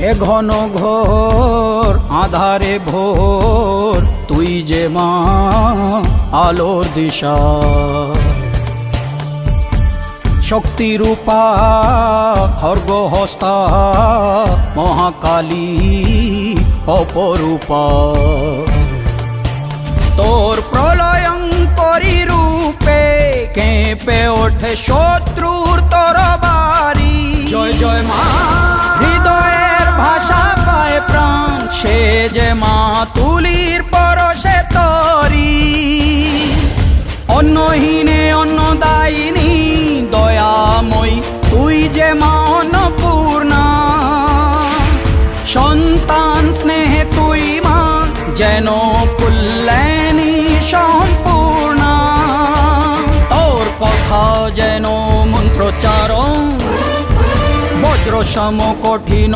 এ ঘন ঘোর আধারে ভোর তুই যে মা আলোর দিশা শক্তিরূপা খর্গহস্তা মহাকালী অপরূপা তোর প্রলয়ঙ্করী রূপে কেঁপে ওঠে শত্রুর তরবারি জয় জয় মা হৃদয়ের ভাষা পায় প্রাণ সে যে মা তুলির পরশে তরি অন্নহীনে অন্নদায়িনী দয়াময়ী তুই যে মা অন্নপূর্ণা সন্তান স্নেহে তুই মা যেন কল্যাণী সম্পূর্ণা তোর কথা যেন মন্ত্রোচ্চারণ বজ্র সম কঠিন